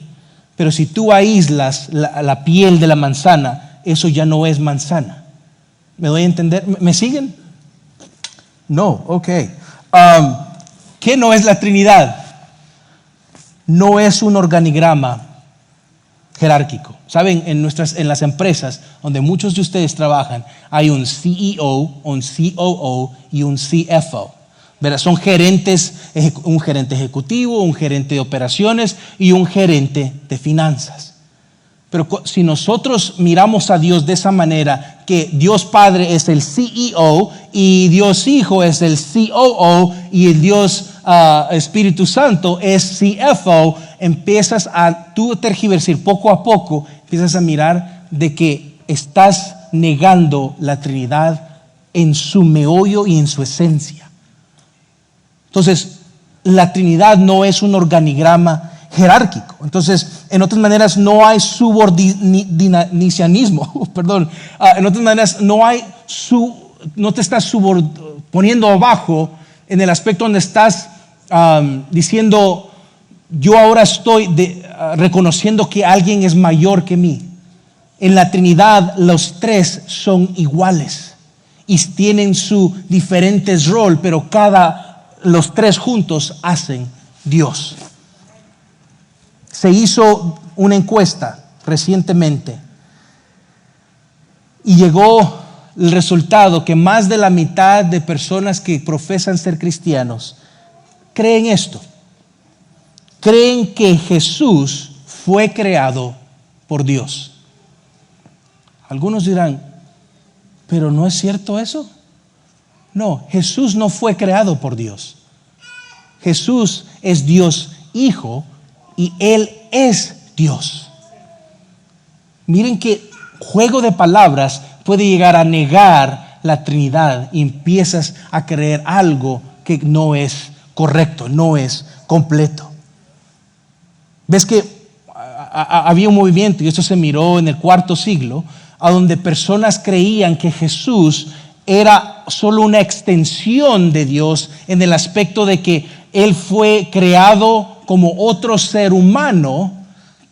Pero si tú aíslas la piel de la manzana, eso ya no es manzana. ¿Me doy a entender? ¿Me siguen? No, ok. ¿Qué no es la Trinidad? No es un organigrama jerárquico. Saben, en las empresas donde muchos de ustedes trabajan, hay un CEO, un COO y un CFO. ¿Verdad? Son gerentes, un gerente ejecutivo, un gerente de operaciones y un gerente de finanzas. Pero si nosotros miramos a Dios de esa manera, que Dios Padre es el CEO y Dios Hijo es el COO y el Dios Espíritu Santo es CFO, empiezas a tú tergiversar poco a poco, empiezas a mirar de que estás negando la Trinidad en su meollo y en su esencia. Entonces, la Trinidad no es un organigrama jerárquico. Entonces, en otras maneras, no hay subordinacionismo. Perdón. En otras maneras, no te estás poniendo abajo en el aspecto donde estás diciendo, yo ahora estoy reconociendo que alguien es mayor que mí. En la Trinidad, los tres son iguales y tienen su diferente rol, pero los tres juntos hacen Dios. Se hizo una encuesta recientemente y llegó el resultado que más de la mitad de personas que profesan ser cristianos creen esto. Creen que Jesús fue creado por Dios. Algunos dirán, ¿pero no es cierto eso? No, Jesús no fue creado por Dios. Jesús es Dios Hijo y Él es Dios. Miren qué juego de palabras puede llegar a negar la Trinidad y empiezas a creer algo que no es correcto, no es completo. Ves que había un movimiento, y esto se miró en el IV siglo, a donde personas creían que Jesús era solo una extensión de Dios en el aspecto de que Él fue creado como otro ser humano,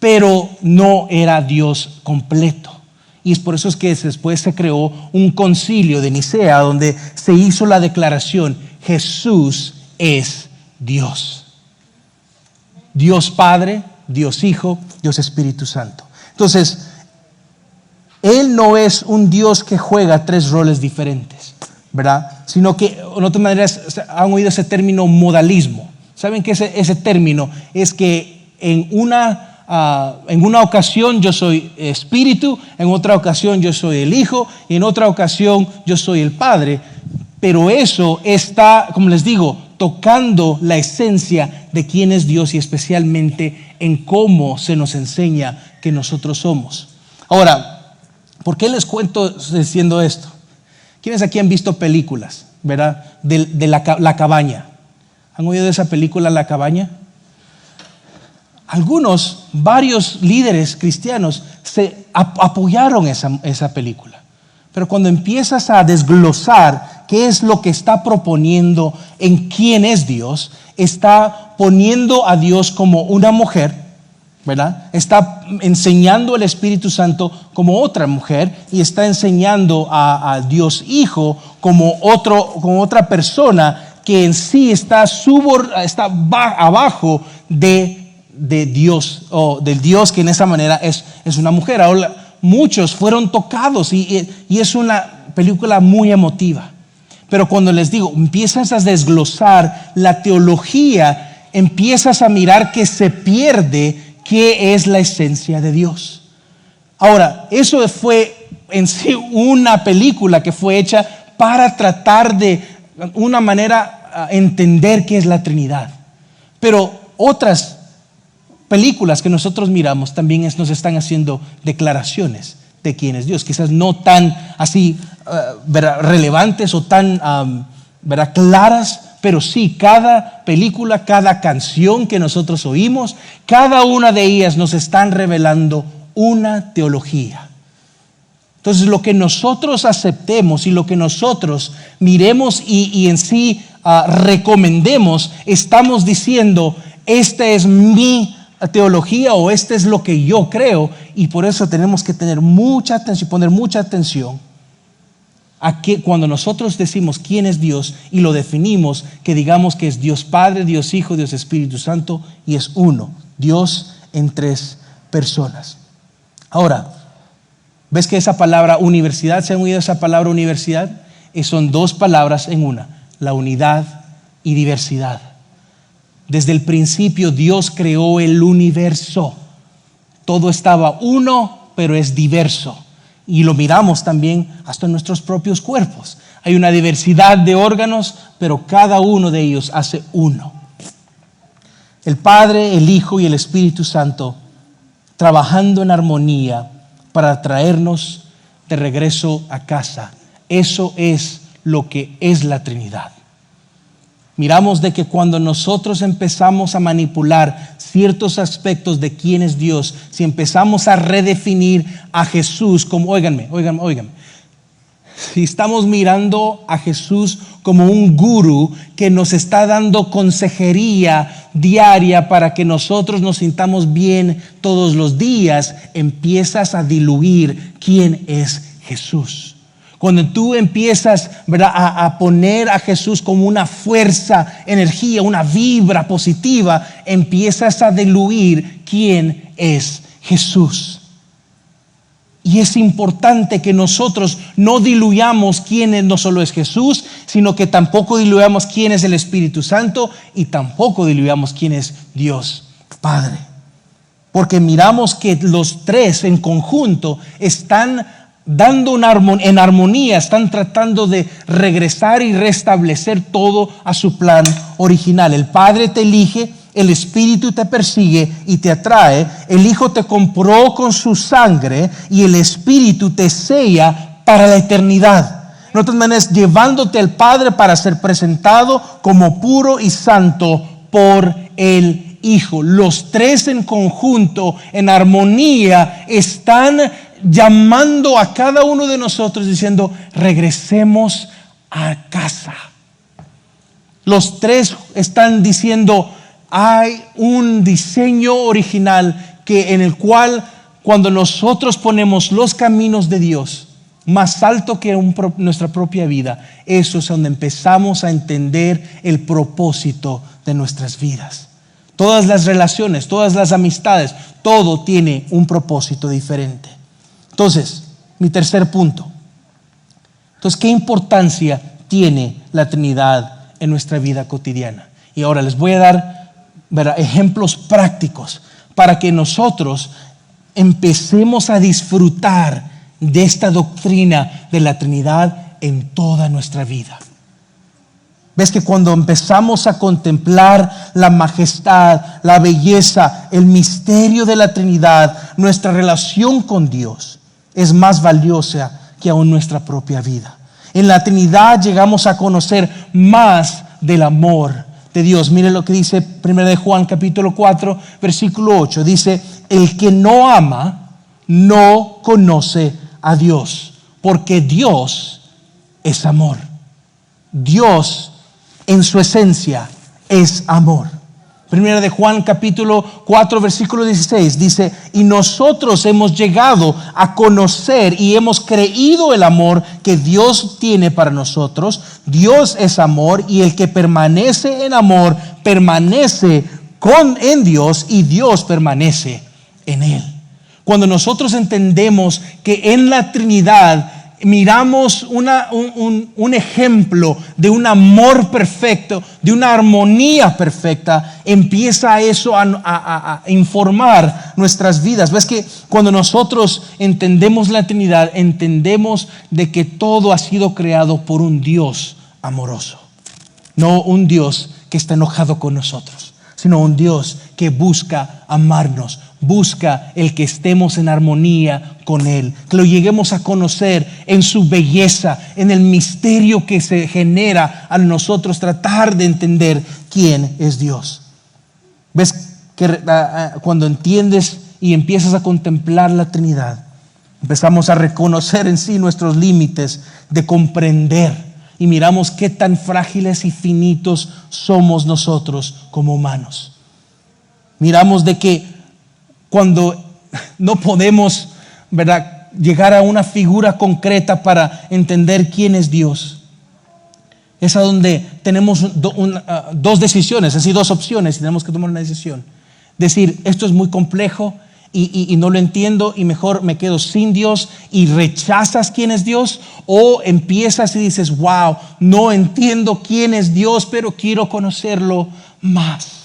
pero no era Dios completo. Y es por eso es que después se creó un concilio de Nicea donde se hizo la declaración, Jesús es Dios. Dios Padre, Dios Hijo, Dios Espíritu Santo. Entonces, Él no es un Dios que juega 3 roles diferentes, ¿verdad? Sino que, en otras maneras, han oído ese término modalismo. ¿Saben qué es ese término? Es que en una en una ocasión yo soy espíritu, en otra ocasión yo soy el Hijo y en otra ocasión yo soy el Padre. Pero eso está, como les digo, tocando la esencia de quién es Dios y especialmente en cómo se nos enseña que nosotros somos. Ahora, ¿por qué les cuento diciendo esto? ¿Quiénes aquí han visto películas, verdad? De la cabaña. ¿Han oído de esa película La Cabaña? Varios líderes cristianos se apoyaron esa película. Pero cuando empiezas a desglosar qué es lo que está proponiendo en quién es Dios, está poniendo a Dios como una mujer, ¿verdad? Está enseñando al Espíritu Santo como otra mujer y está enseñando a Dios Hijo como otra persona que en sí está abajo de Dios, o del Dios que en esa manera es una mujer. Ahora, muchos fueron tocados y es una película muy emotiva. Pero cuando les digo, empiezas a desglosar la teología, empiezas a mirar que se pierde qué es la esencia de Dios. Ahora, eso fue en sí una película que fue hecha para tratar de una manera entender qué es la Trinidad. Pero otras películas que nosotros miramos también nos están haciendo declaraciones de quién es Dios, quizás no tan así relevantes o tan claras, pero sí, cada película, cada canción que nosotros oímos, cada una de ellas nos están revelando una teología. Entonces, lo que nosotros aceptemos y lo que nosotros miremos y en sí recomendemos, estamos diciendo, esta es mi teología o este es lo que yo creo, y por eso tenemos que tener mucha atención, poner mucha atención a que cuando nosotros decimos quién es Dios y lo definimos, que digamos que es Dios Padre, Dios Hijo, Dios Espíritu Santo, y es uno, Dios en tres personas. Ahora, ¿ves que esa palabra universidad, se han oído esa palabra universidad? Son dos palabras en una, la unidad y diversidad. Desde el principio Dios creó el universo. Todo estaba uno, pero es diverso. Y lo miramos también hasta en nuestros propios cuerpos. Hay una diversidad de órganos, pero cada uno de ellos hace uno. El Padre, el Hijo y el Espíritu Santo trabajando en armonía para traernos de regreso a casa. Eso es lo que es la Trinidad. Miramos de que cuando nosotros empezamos a manipular ciertos aspectos de quién es Dios, si empezamos a redefinir a Jesús como, óiganme, si estamos mirando a Jesús como un gurú que nos está dando consejería diaria para que nosotros nos sintamos bien todos los días, empiezas a diluir quién es Jesús. Cuando tú empiezas, ¿verdad?, a poner a Jesús como una fuerza, energía, una vibra positiva, empiezas a diluir quién es Jesús. Y es importante que nosotros no diluyamos quién no solo es Jesús, sino que tampoco diluyamos quién es el Espíritu Santo y tampoco diluyamos quién es Dios Padre. Porque miramos que los tres en conjunto están dando en armonía, están tratando de regresar y restablecer todo a su plan original. El Padre te elige, el Espíritu te persigue y te atrae, el Hijo te compró con su sangre y el Espíritu te sella para la eternidad. En otras maneras, llevándote al Padre para ser presentado como puro y santo por el Hijo. Los tres en conjunto, en armonía, están llamando a cada uno de nosotros diciendo, regresemos a casa. Los tres están diciendo, hay un diseño original en el cual cuando nosotros ponemos los caminos de Dios más alto que nuestra propia vida, eso es donde empezamos a entender el propósito de nuestras vidas. Todas las relaciones, todas las amistades, todo tiene un propósito diferente. Entonces, mi tercer punto. Entonces, ¿qué importancia tiene la Trinidad en nuestra vida cotidiana? Y ahora les voy a dar ejemplos prácticos para que nosotros empecemos a disfrutar de esta doctrina de la Trinidad en toda nuestra vida. Ves que cuando empezamos a contemplar la majestad, la belleza, el misterio de la Trinidad, nuestra relación con Dios es más valiosa que aún nuestra propia vida. En la Trinidad llegamos a conocer más del amor de Dios. Mire lo que dice 1 de Juan capítulo 4 versículo 8. Dice: el que no ama no conoce a Dios, porque Dios es amor. Dios en su esencia es amor. Primera de Juan capítulo 4 versículo 16 dice: y nosotros hemos llegado a conocer y hemos creído el amor que Dios tiene para nosotros. Dios es amor, y el que permanece en amor permanece en Dios, y Dios permanece en él. Cuando nosotros entendemos que en la Trinidad miramos un ejemplo de un amor perfecto, de una armonía perfecta, empieza eso a informar nuestras vidas. Ves que cuando nosotros entendemos la Trinidad, entendemos de que todo ha sido creado por un Dios amoroso, no un Dios que está enojado con nosotros, sino un Dios que busca amarnos, busca el que estemos en armonía con Él, que lo lleguemos a conocer en su belleza, en el misterio que se genera al nosotros tratar de entender quién es Dios. ¿Ves que cuando entiendes y empiezas a contemplar la Trinidad, empezamos a reconocer en sí nuestros límites de comprender, y miramos qué tan frágiles y finitos somos nosotros como humanos? Miramos de que cuando no podemos, ¿verdad?, llegar a una figura concreta para entender quién es Dios, es a donde tenemos dos decisiones, es decir, dos opciones, y tenemos que tomar una decisión. Decir: esto es muy complejo y no lo entiendo, y mejor me quedo sin Dios, y rechazas quién es Dios. O empiezas y dices: wow, no entiendo quién es Dios, pero quiero conocerlo más.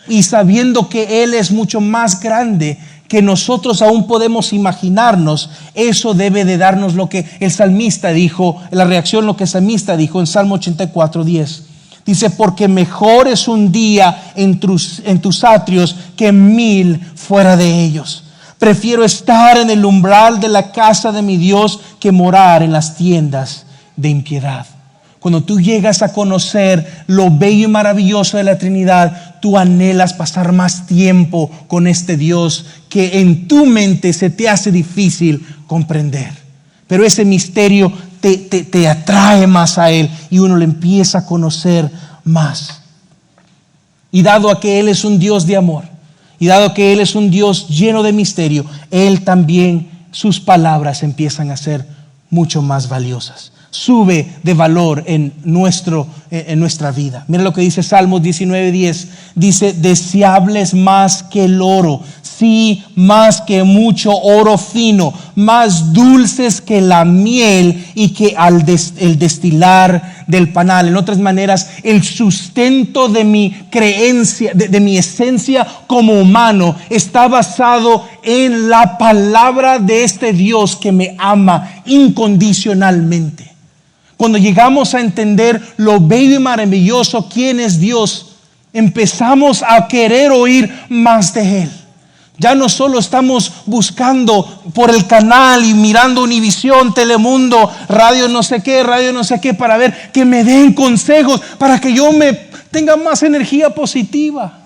Y sabiendo que Él es mucho más grande que nosotros aún podemos imaginarnos, eso debe de darnos lo que el salmista dijo, la reacción lo que el salmista dijo en Salmo 84:10. Dice: porque mejor es un día en tus atrios que 1000 fuera de ellos. Prefiero estar en el umbral de la casa de mi Dios que morar en las tiendas de impiedad. Cuando tú llegas a conocer lo bello y maravilloso de la Trinidad, tú anhelas pasar más tiempo con este Dios que en tu mente se te hace difícil comprender. Pero ese misterio te atrae más a Él, y uno le empieza a conocer más. Y dado a que Él es un Dios de amor, y dado que Él es un Dios lleno de misterio, Él también, sus palabras empiezan a ser mucho más valiosas. Sube de valor en nuestra vida. Mira lo que dice Salmos 19:10. Dice: deseables más que el oro, sí, más que mucho oro fino, más dulces que la miel y que el destilar del panal. En otras maneras, el sustento de mi creencia, de mi esencia como humano, está basado en la palabra de este Dios que me ama incondicionalmente. Cuando llegamos a entender lo bello y maravilloso quién es Dios, empezamos a querer oír más de Él. Ya no solo estamos buscando por el canal y mirando Univisión, Telemundo, radio no sé qué, para ver que me den consejos para que yo me tenga más energía positiva,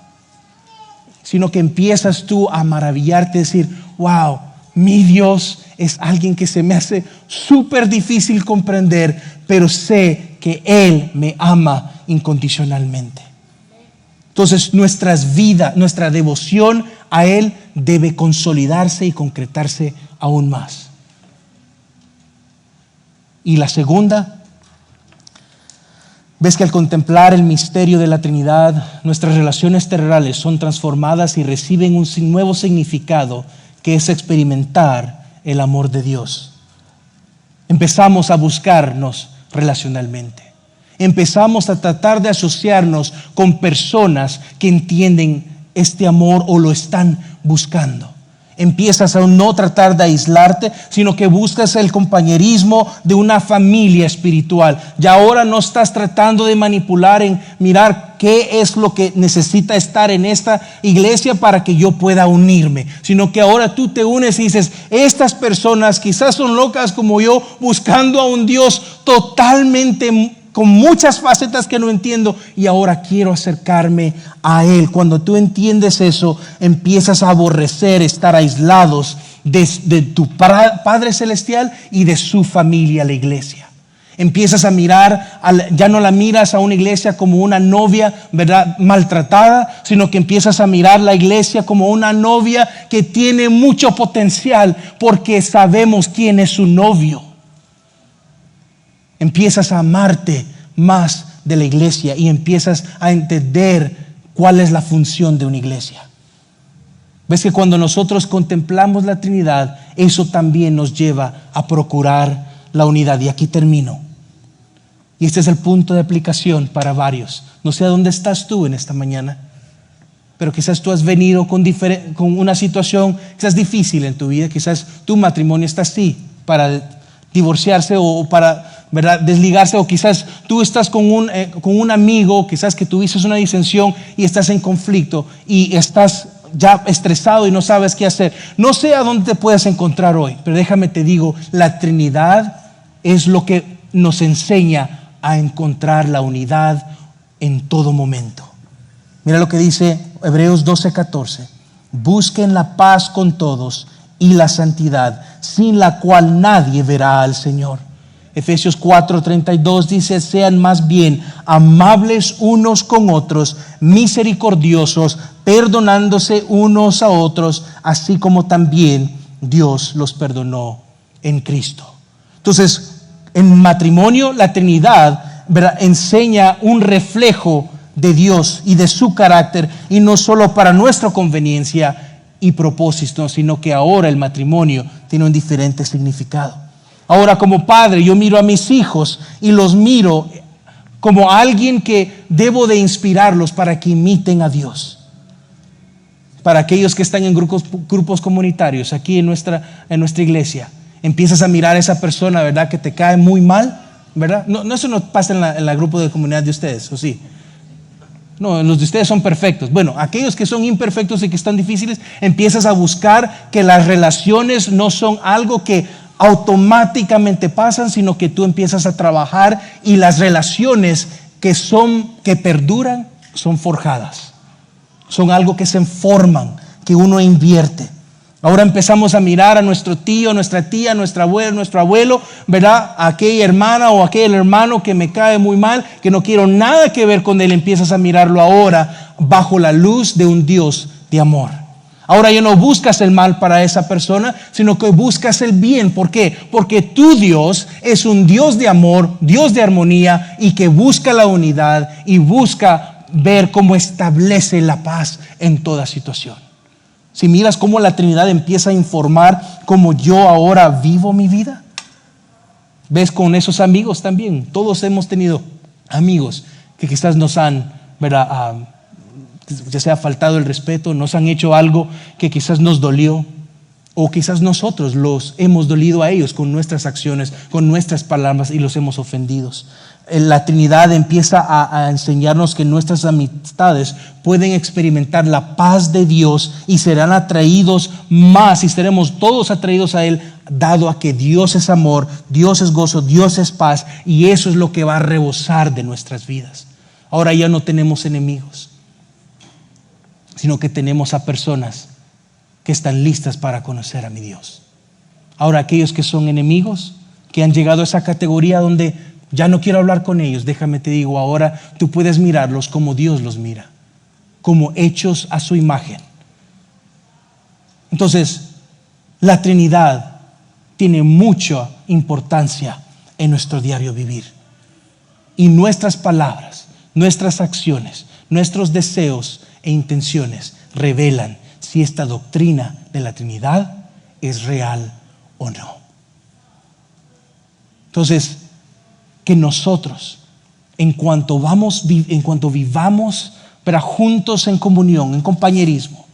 sino que empiezas tú a maravillarte, decir: wow, mi Dios es alguien que se me hace súper difícil comprender, pero sé que Él me ama incondicionalmente. Entonces nuestras vidas, nuestra devoción a Él debe consolidarse y concretarse aún más. Y la segunda, ves que al contemplar el misterio de la Trinidad, nuestras relaciones terrenales son transformadas y reciben un nuevo significado, que es experimentar el amor de Dios. Empezamos a buscarnos relacionalmente. Empezamos a tratar de asociarnos con personas que entienden este amor o lo están buscando. Empiezas a no tratar de aislarte, sino que buscas el compañerismo de una familia espiritual. Y ahora no estás tratando de manipular en mirar qué es lo que necesita estar en esta iglesia para que yo pueda unirme, sino que ahora tú te unes y dices, estas personas quizás son locas como yo, buscando a un Dios totalmente con muchas facetas que no entiendo, y ahora quiero acercarme a Él. Cuando tú entiendes eso, empiezas a aborrecer estar aislados de tu Padre Celestial y de su familia, la iglesia. Empiezas a mirar, ya no la miras a una iglesia como una novia, ¿verdad?, maltratada, sino que empiezas a mirar la iglesia como una novia que tiene mucho potencial, porque sabemos quién es su novio. Empiezas a amarte más de la iglesia y empiezas a entender cuál es la función de una iglesia. Ves que cuando nosotros contemplamos la Trinidad, eso también nos lleva a procurar la unidad. Y aquí termino. Y este es el punto de aplicación para varios. No sé a dónde estás tú en esta mañana, pero quizás tú has venido con una situación quizás difícil en tu vida. Quizás tu matrimonio está así, para divorciarse o para, ¿verdad?, desligarse, o quizás tú estás con un amigo, quizás que tuviste una disensión y estás en conflicto y estás ya estresado y no sabes qué hacer. No sé a dónde te puedes encontrar hoy, pero déjame te digo, la Trinidad es lo que nos enseña a encontrar la unidad en todo momento. Mira lo que dice Hebreos 12:14. Busquen la paz con todos y la santidad, sin la cual nadie verá al Señor. Efesios 4:32 dice, sean más bien amables unos con otros, misericordiosos, perdonándose unos a otros, así como también Dios los perdonó en Cristo. Entonces, en matrimonio, la Trinidad, ¿verdad?, enseña un reflejo de Dios y de su carácter, y no solo para nuestra conveniencia y propósito, sino que ahora el matrimonio tiene un diferente significado. Ahora, como padre, yo miro a mis hijos y los miro como alguien que debo de inspirarlos para que imiten a Dios. Para aquellos que están en grupos comunitarios aquí en nuestra iglesia, empiezas a mirar a esa persona, ¿verdad?, que te cae muy mal, ¿verdad? No, eso no pasa en la grupo de comunidad de ustedes, ¿o sí? No, los de ustedes son perfectos. Bueno, aquellos que son imperfectos y que están difíciles, empiezas a buscar que las relaciones no son algo que automáticamente pasan, sino que tú empiezas a trabajar, y las relaciones que perduran son forjadas. Son algo que se forman, que uno invierte. Ahora empezamos a mirar a nuestro tío, nuestra tía, nuestro abuelo, ¿verdad?, a aquella hermana o aquel hermano que me cae muy mal, que no quiero nada que ver con él. Empiezas a mirarlo ahora bajo la luz de un Dios de amor. Ahora ya no buscas el mal para esa persona, sino que buscas el bien. ¿Por qué? Porque tu Dios es un Dios de amor, Dios de armonía, y que busca la unidad y busca ver cómo establece la paz en toda situación. Si miras cómo la Trinidad empieza a informar cómo yo ahora vivo mi vida. Ves con esos amigos también. Todos hemos tenido amigos que quizás nos han, ¿verdad?, ya sea faltado el respeto, nos han hecho algo que quizás nos dolió, o quizás nosotros los hemos dolido a ellos con nuestras acciones, con nuestras palabras, y los hemos ofendido. La Trinidad empieza a enseñarnos que nuestras amistades pueden experimentar la paz de Dios y serán atraídos más, y seremos todos atraídos a Él, dado a que Dios es amor, Dios es gozo, Dios es paz, y eso es lo que va a rebosar de nuestras vidas. Ahora ya no tenemos enemigos, sino que tenemos a personas que están listas para conocer a mi Dios. Ahora, aquellos que son enemigos, que han llegado a esa categoría donde ya no quiero hablar con ellos, déjame te digo, ahora tú puedes mirarlos como Dios los mira, como hechos a su imagen. Entonces, la Trinidad tiene mucha importancia en nuestro diario vivir. Y nuestras palabras, nuestras acciones, nuestros deseos e intenciones revelan si esta doctrina de la Trinidad es real o no. Entonces, que nosotros, en cuanto vivamos pero juntos en comunión, en compañerismo,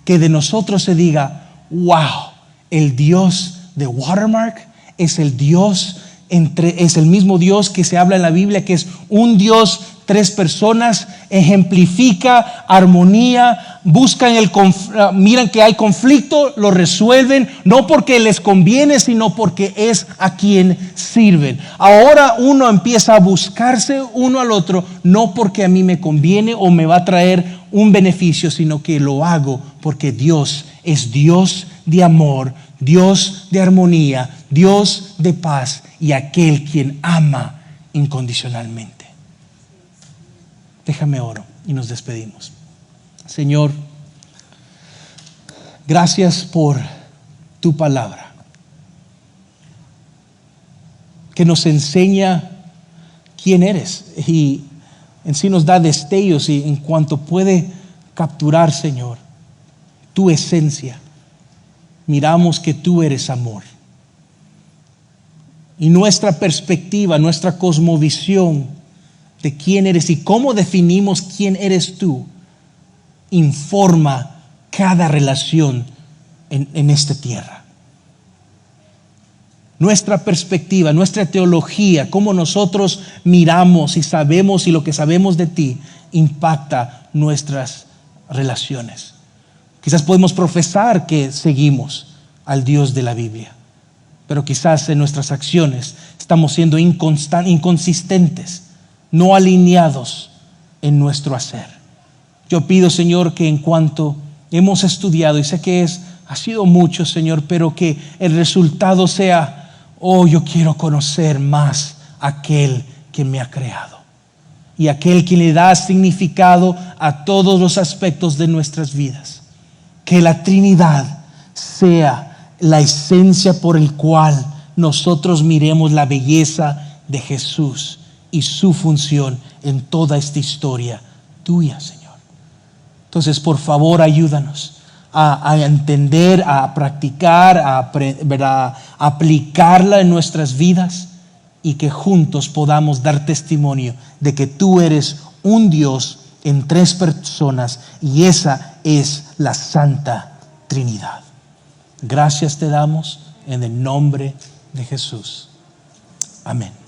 que de nosotros se diga, wow, el Dios de Watermark es el Dios, es el mismo Dios que se habla en la Biblia, que es un Dios, 3 personas, ejemplifica armonía, buscan miran que hay conflicto, lo resuelven, no porque les conviene, sino porque es a quien sirven. Ahora uno empieza a buscarse uno al otro, no porque a mí me conviene o me va a traer un beneficio, sino que lo hago porque Dios es Dios de amor, Dios de armonía, Dios de paz y aquel quien ama incondicionalmente. Déjame oro y nos despedimos. Señor, gracias por tu palabra, que nos enseña quién eres y en sí nos da destellos y en cuanto puede capturar, Señor, tu esencia, miramos que tú eres amor. Y nuestra perspectiva, nuestra cosmovisión de quién eres y cómo definimos quién eres tú, informa cada relación en esta tierra. Nuestra perspectiva, nuestra teología, cómo nosotros miramos y sabemos y lo que sabemos de ti, impacta nuestras relaciones. Quizás podemos profesar que seguimos al Dios de la Biblia, pero quizás en nuestras acciones estamos siendo inconsistentes, no alineados en nuestro hacer. Yo pido, Señor, que en cuanto hemos estudiado, y sé que ha sido mucho, Señor, pero que el resultado sea, yo quiero conocer más a aquel que me ha creado y aquel que le da significado a todos los aspectos de nuestras vidas. Que la Trinidad sea la esencia por el cual nosotros miremos la belleza de Jesús y su función en toda esta historia tuya, Señor. Entonces, por favor, ayúdanos a entender, a practicar, a aplicarla en nuestras vidas y que juntos podamos dar testimonio de que tú eres un Dios en 3 personas y esa es la Santa Trinidad. Gracias te damos en el nombre de Jesús. Amén.